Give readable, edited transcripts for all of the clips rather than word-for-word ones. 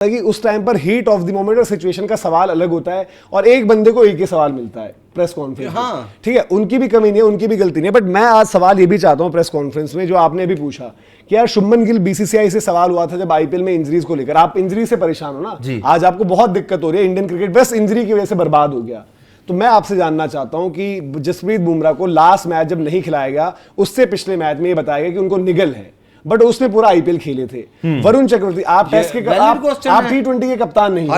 कि उस टाइम पर हीट ऑफ द मोमेंट और सिचुएशन का सवाल अलग होता है और एक बंदे को एक ही सवाल मिलता है प्रेस कॉन्फ्रेंस में। ठीक है, उनकी भी कमी नहीं है, उनकी भी गलती नहीं है, बट मैं आज सवाल ये भी चाहता हूं प्रेस कॉन्फ्रेंस में जो आपने अभी पूछा कि यार शुभमन गिल बीसीसीआई से सवाल हुआ था जब आईपीएल में इंजरीज को लेकर, आप इंजरी से परेशान हो ना, आज आपको बहुत दिक्कत हो रही है, इंडियन क्रिकेट बस इंजरी की वजह से बर्बाद हो गया। तो मैं आपसे जानना चाहता हूं कि जसप्रीत बुमराह को लास्ट मैच जब नहीं खिलाया गया, उससे पिछले मैच में ये बताया गया कि उनको निगल है, बट उसमें पूरा आईपीएल खेले थे। वरुण चक्रवर्ती, आप टेस्ट के आप T20 के कप्तान नहीं हो,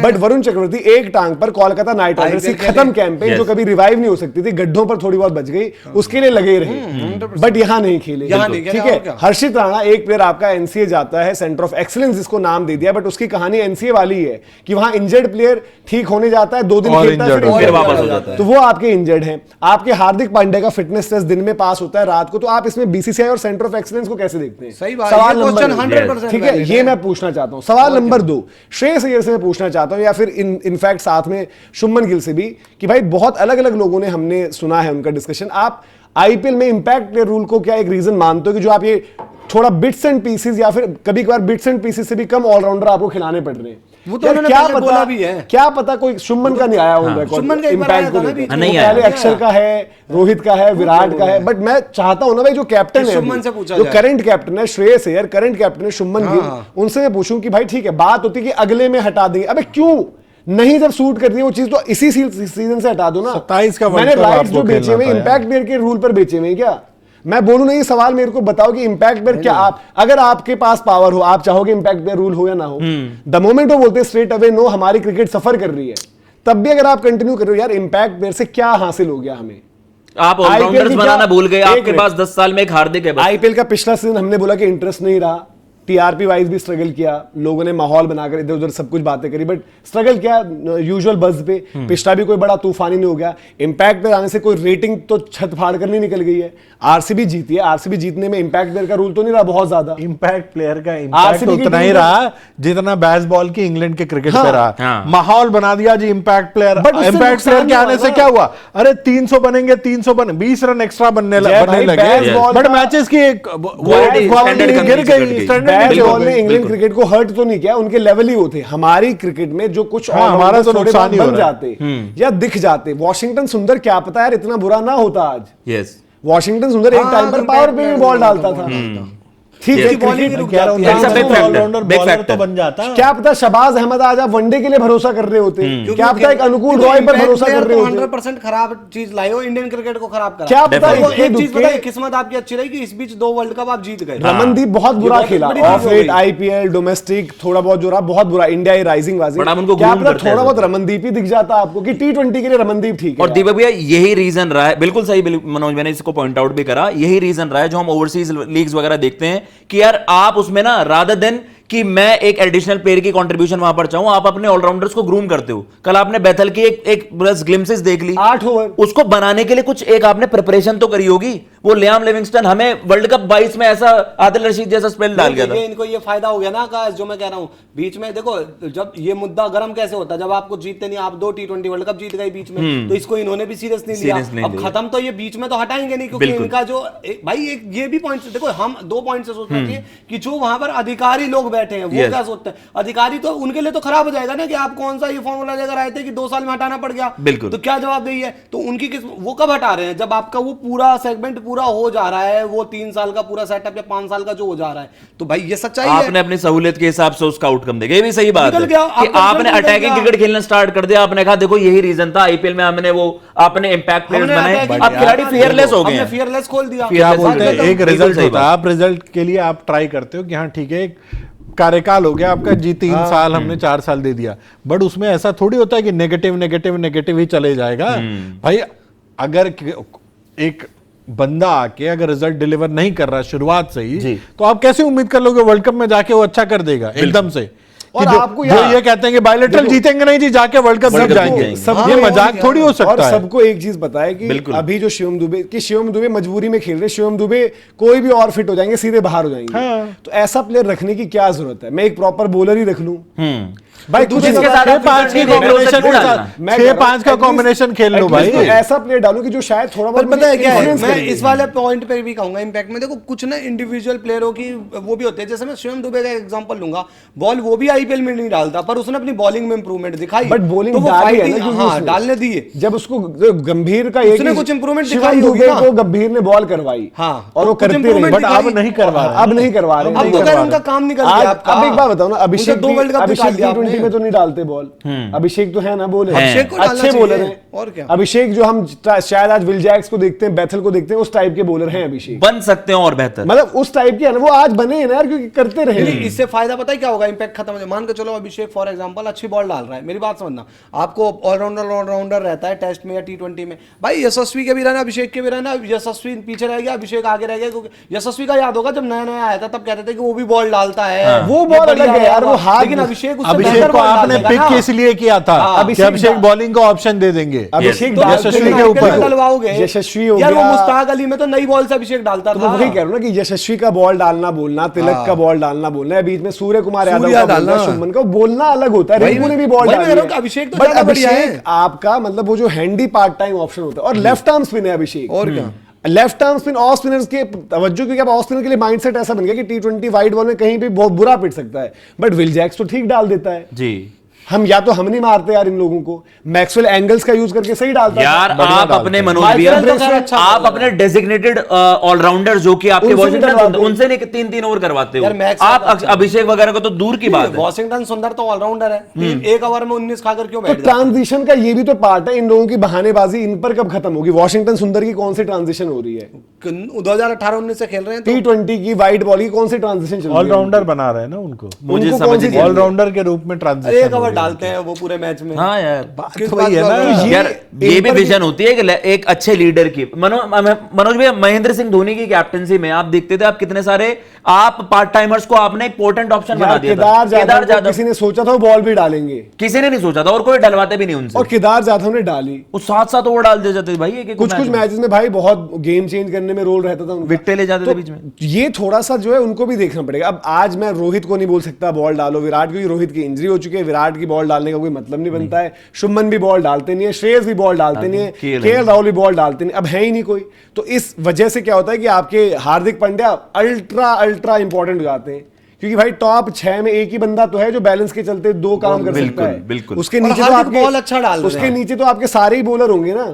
बट वरुण चक्रवर्ती एक टांग पर कोलकाता नाइट राइडर्स की खत्म कैंपेन जो कभी रिवाइव नहीं हो सकती थी, गड्ढों पर थोड़ी बहुत बच गई, उसके लिए लगे रहे, बट यहां नहीं खेले। ठीक है, हर्षित राणा एक प्लेयर आपका एनसीए जाता है, सेंटर ऑफ एक्सीलेंस जिसको नाम दे दिया, बट उसकी कहानी एनसीए वाली है कि वहां इंजर्ड प्लेयर ठीक होने जाता है, 2 दिन खेलता है फिर वापस हो जाता है, तो वो आपके इंजर्ड हैं। आपके हार्दिक पांड्या का फिटनेस टेस्ट दिन में पास होता है रात को, तो आप इसमें बीसीसीआई और सेंटर ऑफ एक्सीलेंस को कैसे देखते हैं? सही बात, सवाल नंबर 100% ठीक है, ये मैं पूछना चाहता हूं। सवाल नंबर 2 श्रेयस अय्यर से मैं पूछना चाहता हूं, या फिर इनफैक्ट साथ में शुभमन गिल से भी, कि भाई बहुत अलग अलग लोगों ने हमने सुना है उनका डिस्कशन, आप आईपीएल में इंपैक्ट प्लेयर रूल को क्या एक रीजन मानते हो कि जो आप ये थोड़ा बिट्स एंड पीसेस या फिर कभी कभार बिट्स एंड पीसेस से भी कम ऑलराउंडर आपको खिलाने पड़ रहे हैं? वो तो उन्होंने पहले बोला भी है। क्या पता कोई शुभमन का नहीं आया होगा, शुभमन का इम्पैक्ट को पहले अक्षर का है, रोहित का है, विराट का है, बट मैं चाहता हूं ना भाई जो कैप्टन है, जो करंट कैप्टन है श्रेयस अय्यर, करंट कैप्टन है शुभमन गिल, उनसे मैं पूछूं कि भाई ठीक है, बात होती है कि अगले में हटा देंगे, अबे क्यों नहीं, जब सूट करती है वो चीज तो इसी सीजन से हटा दो ना। 27 का मैंने राइट्स जो बेचे हुए इंपैक्ट प्लेयर के रूल पर बेचे हुए क्या? मैं बोलूं नहीं, सवाल मेरे को बताओ कि इंपैक्ट प्लेयर क्या, आप अगर आपके पास पावर हो, आप चाहोगे इंपैक्ट प्लेयर रूल हो या ना हो? द मोमेंट वो बोलते हैं स्ट्रेट अवे नो, हमारी क्रिकेट सफर कर रही है, तब भी अगर आप कंटिन्यू कर रहे हो, यार इंपैक्ट प्लेयर से क्या हासिल हो गया हमें? आप ऑलराउंडर्स बनाना भूल गए, आपके पास 10 साल में एक हार्दिक है बस। आईपीएल का पिछला सीजन हमने बोला कि इंटरेस्ट नहीं रहा, टीआरपी वाइज भी स्ट्रगल किया, लोगों ने माहौल बनाकर इधर उधर सब कुछ बातें करी, बट स्ट्रगल किया यूजुअल बज पे। पिछला भी कोई बड़ा तूफानी नहीं हो गया, इंपैक्ट पे आने से कोई रेटिंग तो छत फाड़ कर नहीं निकल गई है। आरसीबी जीती है, आरसीबी जीतने में इंपैक्ट प्लेयर का रूल तो नहीं रहा बहुत ज्यादा, इंपैक्ट प्लेयर का इंपैक्ट उतना ही रहा जितना बेसबॉल की इंग्लैंड के क्रिकेट पे रहा। माहौल बना दिया जी इंपैक्ट प्लेयर, इंपैक्ट प्लेयर के आने से क्या हुआ, अरे 300 बनेंगे, 300 20 रन एक्स्ट्रा बनने लगे, बट मैचेस की गिर गई। बॉल ने इंग्लैंड क्रिकेट को हर्ट तो नहीं किया, उनके लेवल ही वो थे। हमारी क्रिकेट में जो कुछ हमारा तो नुकसान ही बन जाते या दिख जाते। वॉशिंगटन सुंदर क्या पता यार इतना बुरा ना होता आज। यस, वॉशिंगटन सुंदर एक टाइम पर पावर पे में बॉल डालता था, ठीक है, बॉलर तो बन जाता। क्या पता शहबाज अहमद आज आप वनडे के लिए भरोसा कर रहे होते, क्या पता एक अनुकूल रॉय पर भरोसा कर रहे होते। 100% खराब चीज लाए हो, इंडियन क्रिकेट को खराब करा। क्या पता एक चीज बताइए, किस्मत आपकी अच्छी रही कि इस बीच 2 वर्ल्ड कप आप जीत गए। रमनदीप बहुत बुरा खेला, ऑफ लेट आईपीएल डोमेस्टिक थोड़ा बहुत जो रहा बहुत बुरा, इंडिया राइजिंग वाजिंग, क्या पता थोड़ा बहुत रमनदीप ही दिख जाता आपको कि T20 के लिए रमनदीप ठीक है। और दीपक भैया यही रीजन रहा है, बिल्कुल सही मनोज, मैंने इसको पॉइंट आउट भी करा, यही रीजन रहा है जो हम ओवरसीज लीग्स वगैरह देखते हैं कि यार आप उसमें ना रादर देन कि मैं एक एडिशनल प्लेयर की कंट्रीब्यूशन वहां पर चाहूं, आप अपने ऑलराउंडर्स को ग्रूम करते हो। कल आपने बैथल की एक बस ग्लिम्सेस देख ली, 8 ओवर, उसको बनाने के लिए कुछ एक आपने प्रिपरेशन तो करी होगी। वो लियाम लिविंगस्टन हमें वर्ल्ड कप 22 में ऐसा आदिल रशीद जैसा स्पेल डाल गया था। इनको ये फायदा हो गया ना आकाश, जो मैं कह रहा हूं बीच में देखो, जब ये मुद्दा गर्म कैसे होता है, जब आपको जीतते नहीं, आप 2 T20 वर्ल्ड कप जीत गए बीच में, तो इसको इन्होंने भी सीरियस नहीं लिया। अब खत्म तो ये बीच में तो हटाएंगे नहीं, क्योंकि इनका जो भाई एक ये भी पॉइंट देखो, हम 2 पॉइंट से सोचना चाहिए कि जो वहां पर अधिकारी लोग बैठे हैं वो क्या सोचते हैं। अधिकारी तो उनके लिए तो खराब हो जाएगा ना कि आप कौन सा ये फॉर्मूला लेकर आए थे कि 2 साल में हटाना पड़ गया, बिल्कुल, तो क्या जवाब देइए। तो उनकी वो कब हटा रहे हैं, जब आपका वो पूरा सेगमेंट पूरा हो जा रहा है, वो 3 साल का पूरा सेटअप या 5 साल का जो हो जा रहा है। तो भाई ये सच्चाई है, आपने अपनी सहूलियत के हिसाब से उसका आउटकम देखा, ये भी सही बात है कि आपने अटैकिंग क्रिकेट खेलना स्टार्ट कर दिया। आपने कहा देखो यही रीजन था, आईपीएल में हमने वो आपने इंपैक्ट प्लेयर्स बनाए, अब खिलाड़ी फियरलेस हो गए, फियरलेस खोल दिया। क्या बोलते हैं, एक रिजल्ट होता है, आप रिजल्ट के लिए आप ट्राई करते हो कि हाँ ठीक है एक कार्यकाल हो गया आपका जी, 3 साल हमने 4 साल दे दिया, बट उसमें ऐसा थोड़ी होता है कि नेगेटिव नेगेटिव नेगेटिव ही चले जाएगा। भाई अगर एक बंदा आके अगर रिजल्ट डिलीवर नहीं कर रहा शुरुआत से ही, तो आप कैसे उम्मीद कर लोगे वर्ल्ड कप में जाके वो अच्छा कर देगा एकदम से? और आपको जो ये कहते हैं कि बायलैटरल जीतेंगे नहीं जी, जाके वर्ल्ड कप जीत जाएंगे, ये मजाक थोड़ी हो सकता है। सबको एक चीज पता है कि अभी जो शिवम दुबे मजबूरी में खेल रहे, शिवम दुबे कोई भी और फिट हो जाएंगे सीधे बाहर हो जाएंगे। तो ऐसा प्लेयर रखने की क्या जरूरत है? मैं एक प्रॉपर बॉलर ही रख लूं, भाई तो कुछ जिसके साथ आप 6-5 की कॉम्बिनेशन के साथ 6-5 का कॉम्बिनेशन खेल लो भाई। ऐसा प्लेयर डालो कि जो शायद थोड़ा पर बहुत पता है क्या है, influence मैं करे। इस वाले पॉइंट पे भी कहूंगा इम्पैक्ट में, देखो कुछ ना इंडिविजुअल प्लेयरों की वो भी होते हैं, जैसे मैं शिवम दुबे का एग्जांपल लूंगा, बॉल वो भी आईपीएल में नहीं डालता पर उसने अपनी बॉलिंग में इंप्रूवमेंट दिखाई, बट बॉलिंग तो वो डाली है ना fighting- क्योंकि हाँ उसने- डालने दी है। जब उसको गंभीर का उसने कुछ improvement शिवम दिखाई होगी दुबे ना। को गंभीर ने बॉल करवाई, हाँ, और वो कुछ करते improvement रहे, बट अब नहीं करवा रहे, अब नहीं करवा रहे, अब नहीं तो करवा खैर रहे। उनका काम निकल आज- गया आपका। अब एक बात बताओ ना, अभिषेक उनका 2 वर्ल्ड कप अभिषेक निकाल दिया T20 आपने। में तो नहीं डालते बॉल, अभिषेक तो है ना बॉलर, अभिषेक को डालना अच्छे चाहिए, बॉलर हैं, और क्या। अभिषेक जो हम शायद आज विल जैक्स को देखते हैं, बैथल को देखते हैं, उस टाइप के बॉलर हैं अभिषेक, बन सकते हैं और बेहतर। मतलब उस टाइप के है ना, वो आज बने हैं ना यार, क्योंकि करते रहे। इससे फायदा पता है क्या होगा, इंपैक्ट खत्म हो जाए। मान के चलो अभिषेक फॉर एग्जांपल अच्छी बॉल डाल रहा है, मेरी बात समझना, आपको ऑलराउंडर रहता है टेस्ट में या T20 में, भाई यशस्वी के भी रहना, अभिषेक के भी रहना, यशस्वी पीछे रह गया, अभिषेक आगे रह गया, क्योंकि यशस्वी का याद होगा जब नया नया आया था तब कहते थे कि वो भी बॉल डालता है, वो बॉल अलग है यार, वो हाथ, लेकिन अभिषेक उससे अभिषेक बेहतर को बॉल आपने डालेगा पिक ना। किस लिए किया था कि अभिषेक बॉलिंग का ऑप्शन दे देंगे, अभिषेक तो डालते यशस्वी हैं, के ऊपर डलवाओगे यशस्वी हो यार, वो गया। मुश्ताक अली में तो नई बॉल से अभिषेक डालता तो था। मैं वही कह रहा हूँ ना कि यशस्वी का बॉल डालना बोलना, तिलक का बॉल डालना बोलना है, बीच में सूर्य कुमार यादव का बोलना, शुभमन का बोलना अलग होता है, रिंकू ने भी बॉल वही डाली मैं कह रहा हूँ है। कि अभिषेक तो बट ज्यादा बढ़िया है। अभिषेक आपका मतलब वो जो हैंडी पार्ट टाइम ऑप्शन होता है, और लेफ्ट आर्म स्पिन है अभिषेक, और क्या। Left arm spin off spinners के तवज्जो, क्योंकि अब ऑफ स्पिनर के लिए माइंडसेट ऐसा बन गया कि T20 वाइड बॉल में कहीं भी बहुत बुरा पिट सकता है, बट विल जैक्स तो ठीक डाल देता है। जी हम नहीं मारते यार इन लोगों को, मैक्सवेल एंगल्स का यूज करके सही डालता है। यार, आप अपने मनोज माइकल भैया, तो खैर अच्छा आप बॉलर अपने डेजिग्नेटेड ऑलराउंडर जो कि आपके उनसे भी वॉशिंगटन, डलवाते हो। उनसे नहीं 3-3 ओवर करवाते यार, हो मैक्स आप, अच्छा अभिषेक वगैरह को तो दूर की बात है। वॉशिंगटन सुंदर तो ऑलराउंडर है, एक ओवर में 19 खाकर क्यों तो बैठ जाता है? ट्रांजिशन का ये भी तो पार्ट है, इन लोगों की बहानेबाजी इन पर कब खत्म होगी? वॉशिंगटन सुंदर की कौन सी ट्रांजिशन हो रही है? 2018-19 से खेल रहे हैं तो T20 की वाइड बॉल की कौन सी ट्रांजिशन चल रही है? ऑलराउंडर बना रहे हैं ना उनको, मुझे उनको समझ कौन सी नहीं आ रही। ऑलराउंडर के रूप में एक ट्रांजिशन ओवर डालते हैं वो पूरे मैच में। हाँ यार, किस तो वही है बात ना। का ऑलराउंडर? यार ये इन भी पर विजन होती है कि एक अच्छे लीडर की। मनोज भैया, महेंद्र सिंह धोनी की कैप्टनसी में आप देखते थे, आप कितने सारे आप पार्ट टाइमर्स को आपने एक पोर्टेंट ऑप्शन बना यार दिया केदार था। जाधव को किसी ने सोचा था वो बॉल भी डालेंगे, किसी ने नहीं सोचा था, और कोई डलवाते भी नहीं उनसे, और केदार जाधव ने डाली। वो 7-7 ओवर डाल दे जाते थे भाई एक कुछ मैचेस में भाई बहुत गेम चेंज करने में रोल रहता था उनका। विकेटें ले जाते थे तो बीच में। ये थोड़ा सा जो है उनको भी देखना पड़ेगा। अब आज मैं रोहित को नहीं बोल सकता बॉल डालो विराट, क्योंकि रोहित की इंजरी हो चुकी है, विराट की बॉल डालने का कोई मतलब नहीं बनता है, शुभमन भी बॉल डालते नहीं है, श्रेयस भी बॉल डालते नहीं है, केएल राहुल भी बॉल डालते नहीं, अब है ही नहीं कोई। तो इस वजह से क्या होता है कि आपके हार्दिक पांड्या अल्ट्रा इंपॉर्टेंट हो जाते हैं, क्योंकि भाई टॉप 6 में एक ही बंदा तो है जो बैलेंस के चलते दो काम कर सकता है। बिल्कुल। उसके और नीचे तो हार्दिक बॉल अच्छा डाल रहे उसके हैं। नीचे तो आपके सारे ही बॉलर होंगे ना,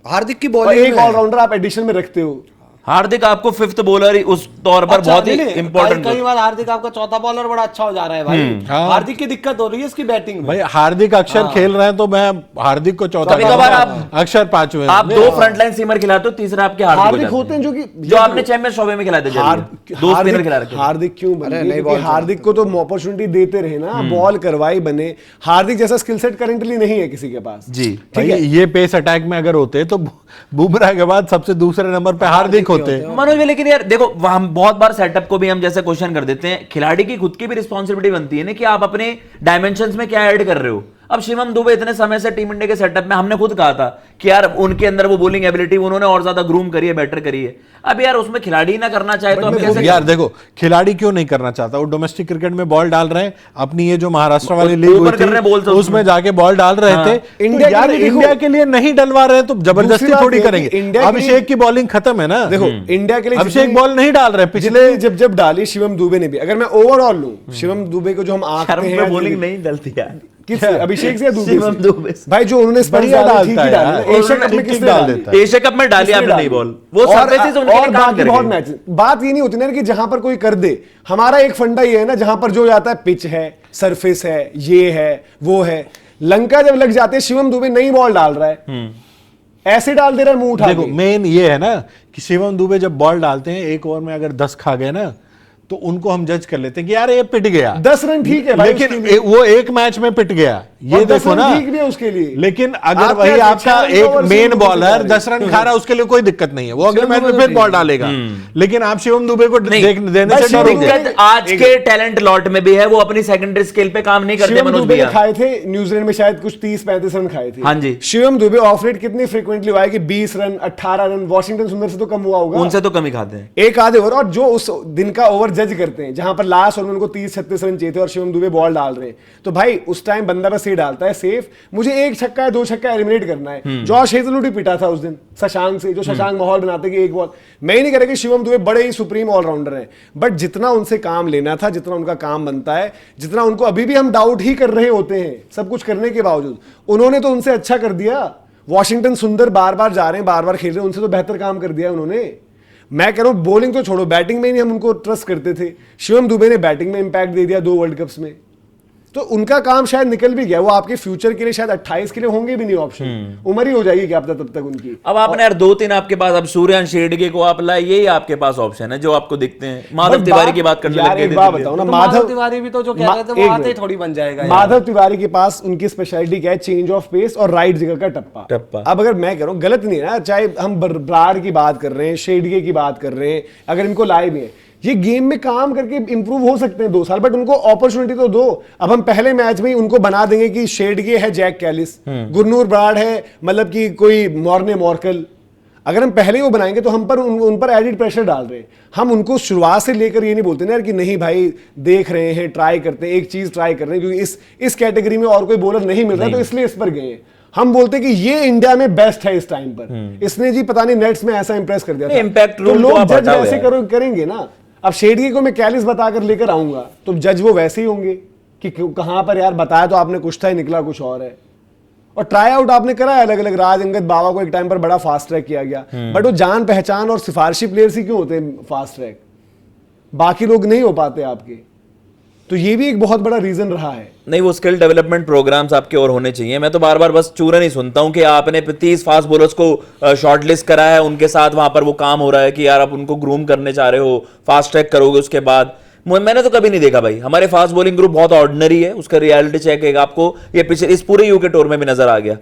हार्दिक की और बॉलिंग एक ऑलराउंडर आप एडिशन में रखते हो। हार्दिक आपको 5th बॉलर उस तौर पर बहुत ही इंपॉर्टेंट। कई बार हार्दिक आपका चौथा बॉलर बड़ा अच्छा हो जा रहा है भाई। हार्दिक की दिक्कत हो रही है इसकी बैटिंग में। भाई हार्दिक अक्षर खेल रहे हैं तो मैं हार्दिक को चौथा, कभी-कभार आप अक्षर 5वें, आप 2 फ्रंटलाइन सीमर खिलाते हो, तीसरा आपके हार्दिक होते हैं जो कि जो आपने चैंपियंस ट्रॉफी में खिलाए थे, 2 स्पिनर खिला रखे। हार्दिक क्यों बने? क्योंकि हार्दिक को तो अपॉर्चुनिटी देते रहे ना, बॉल करवाई बने। हार्दिक जैसा स्किल सेट करेंटली नहीं है किसी के पास जी। ठीक है। ये पेस अटैक में अगर होते तो बुमराह के बाद सबसे दूसरे नंबर पे हार्दिक होते। मनोज, लेकिन यार देखो, हम बहुत बार सेटअप को भी हम जैसे क्वेश्चन कर देते हैं, खिलाड़ी की खुद की भी रिस्पॉन्सिबिलिटी बनती है ना कि आप अपने डायमेंशंस में क्या ऐड कर रहे हो। अब शिवम दुबे इतने समय से टीम इंडिया के सेटअप में हमने खुद कहा था कि यार उनके अंदर वो बॉलिंग एबिलिटी उन्होंने और ज्यादा ग्रूम करी है, बेटर करी है। अब यार उसमें खिलाड़ी ना करना चाहे तो अब कैसे? यार देखो, खिलाड़ी क्यों नहीं करना चाहता? वो डोमेस्टिक क्रिकेट में बॉल डाल रहे हैं, अपनी ये जो महाराष्ट्र वाली लीग हुई थी उसमें जाके बॉल डाल रहे थे। इंडिया के लिए नहीं डलवा रहे तो जबरदस्ती थोड़ी करेंगे। अभिषेक की बॉलिंग खत्म है ना। देखो इंडिया के लिए अभिषेक बॉल नहीं डाल रहे पिछले, जब डाली शिवम दुबे ने भी। अगर मैं ओवरऑल लूं, शिवम दुबे को जो हम आंकते हैं, बॉलिंग नहीं डलती यार। किस अभिषेक से या शिवम दुबे से? भाई जो उन्होंने बढ़िया ठीक डालता ही डाली है, ना। एशिया कप में किसने डाल देता है? एशिया कप में डाली आपने नहीं बॉल, वो सर्फेसेस उनके लिए काम बाकी बहुत मैच। बात ये नहीं होती ना कि जहां पर कोई कर दे। हमारा एक फंडा ये है ना, जहां पर जो जाता है पिच है, सरफेस है, ये है, वो है। लंका जब लग जाते हैं, शिवम दुबे नई बॉल डाल रहा है, ऐसे डाल दे रहा है मुंह उठा के। देखो मेन ये है ना कि शिवम दुबे जब बॉल डालते हैं, एक ओवर में अगर 10 खा गए ना तो उनको हम जज कर लेते हैं कि यार ये पिट गया। 10 रन ठीक है भाई, लेकिन वो एक मैच में पिट गया, ये देखो ना, ठीक भी है उसके लिए। लेकिन अगर वही आपका एक मेन बॉलर 10 रन खा रहा है, उसके लिए कोई दिक्कत नहीं है, वो अगले मैच में फिर बॉल डालेगा। लेकिन आप शिवम दुबे को देने से डरोगे। आज के टैलेंट लॉट में भी है, वो अपनी सेकेंडरी स्केल पे काम नहीं करते। मनोज भैया खाए थे न्यूजीलैंड में शायद कुछ 30-35 रन खाए थे। हाँ जी। शिवम दुबे ऑफ रेट कितनी फ्रीक्वेंटली हुआ है कि 20 रन 18 रन। वॉशिंगटन सुंदर से तो कम हुआ होगा, उनसे तो कम ही खाते हैं, एक आधे ओवर। और जो उस दिन का ओवर जज करते हैं, जहां पर लास्ट और उनको 30-36 रन चाहिए थे और शिवम दुबे बॉल डाल रहे हैं, तो भाई उस टाइम बंदा बस ये डालता है सेफ, मुझे 1 छक्का या 2 छक्का एलिमिनेट करना है। जॉश हेजलवुड भी पिटा था उस दिन शशांक से, जो शशांक माहौल बनाते कि एक बॉल। मैं ही नहीं कह रहा कि शिवम दुबे बड़े ही सुप्रीम ऑलराउंडर हैं, बट जितना उनसे काम लेना था, जितना उनका काम बनता है, जितना उनको अभी भी हम डाउट ही कर रहे होते हैं सब कुछ करने के बावजूद, उन्होंने तो उनसे अच्छा कर दिया। वॉशिंगटन सुंदर बार बार जा रहे हैं, बार बार खेल रहे हैं, उनसे तो बेहतर काम कर दिया उन्होंने। मैं कह रहा हूं बॉलिंग तो छोड़ो, बैटिंग में ही हम उनको ट्रस्ट करते थे, शिवम दुबे ने बैटिंग में इंपैक्ट दे दिया 2 वर्ल्ड कप्स में, तो उनका काम शायद निकल भी गया। वो आपके फ्यूचर के लिए शायद 28 के लिए होंगे भी नहीं ऑप्शन, उम्र ही हो जाएगी क्या पता तब तक उनकी। अब आपने यार 2-3 आपके पास, अब सूर्यवंशी शेडगे को आप लाए, यही आपके पास ऑप्शन है जो आपको दिखते हैं। माधव तिवारी की बात करने लगे थे, बताओ ना, माधव तिवारी भी तो जो कह रहे थे वो आते ही थोड़ी बन जाएगा। माधव तिवारी के पास उनकी स्पेशलिटी क्या है, चेंज ऑफ पेस और राइट जगह का टप्पा। अब अगर मैं कह रहा हूं गलत नहीं है ना, चाहे हम ब्राड की बात कर रहे हैं, शेडगे की बात कर रहे हैं, अगर इनको लाए भी हैं, ये गेम में काम करके इंप्रूव हो सकते हैं 2 साल, बट उनको अपॉर्चुनिटी तो दो। अब हम पहले मैच में ही उनको बना देंगे कि शेडगे है जैक कैलिस, गुरनूर ब्राड है मतलब कि कोई मॉर्ने मॉर्कल, अगर हम पहले ही वो बनाएंगे तो हम पर उन पर एडिड प्रेशर डाल रहे हैं। हम उनको शुरुआत से लेकर ये नहीं बोलते ना यार कि नहीं भाई देख रहे हैं, ट्राई करते हैं, एक चीज ट्राई कर रहे हैं, क्योंकि इस कैटेगरी में और कोई बॉलर नहीं मिल रहा तो इसलिए इस पर गए हैं। हम बोलते कि ये इंडिया में बेस्ट है इस टाइम पर, इसने जी पता नहीं नेट्स में ऐसा इंप्रेस कर दिया था, इम्पैक्ट तो लोग जज वैसे करेंगे ना। अब शेडगे को मैं कैलिस बताकर लेकर आऊंगा तो जज वो वैसे ही होंगे कि कहां पर यार बताया तो आपने कुछ था ही, निकला कुछ और है। और ट्राई आउट आपने करा है अलग अलग, राज अंगद बावा को एक टाइम पर बड़ा फास्ट ट्रैक किया गया, बट वो जान पहचान और सिफारिशी प्लेयर्स ही क्यों होते हैं फास्ट ट्रैक, बाकी लोग नहीं हो पाते आपके, तो ये भी एक बहुत बड़ा रीजन रहा है। नहीं, वो स्किल डेवलपमेंट प्रोग्राम्स आपके और होने चाहिए। मैं तो बार बार बस चूरन ही सुनता हूं कि आपने 30 फास्ट बॉलर्स को शॉर्टलिस्ट करा है, उनके साथ वहां पर वो काम हो रहा है कि यार आप उनको ग्रूम करने चाह रहे हो, फास्ट ट्रैक करोगे उसके बाद। मैंने तो कभी नहीं देखा भाई, हमारे फास्ट बॉलिंग ग्रुप बहुत ऑर्डिनरी है, उसका रियलिटी चेक आपको ये पिछले इस पूरे यूके टूर में भी नजर आ गया।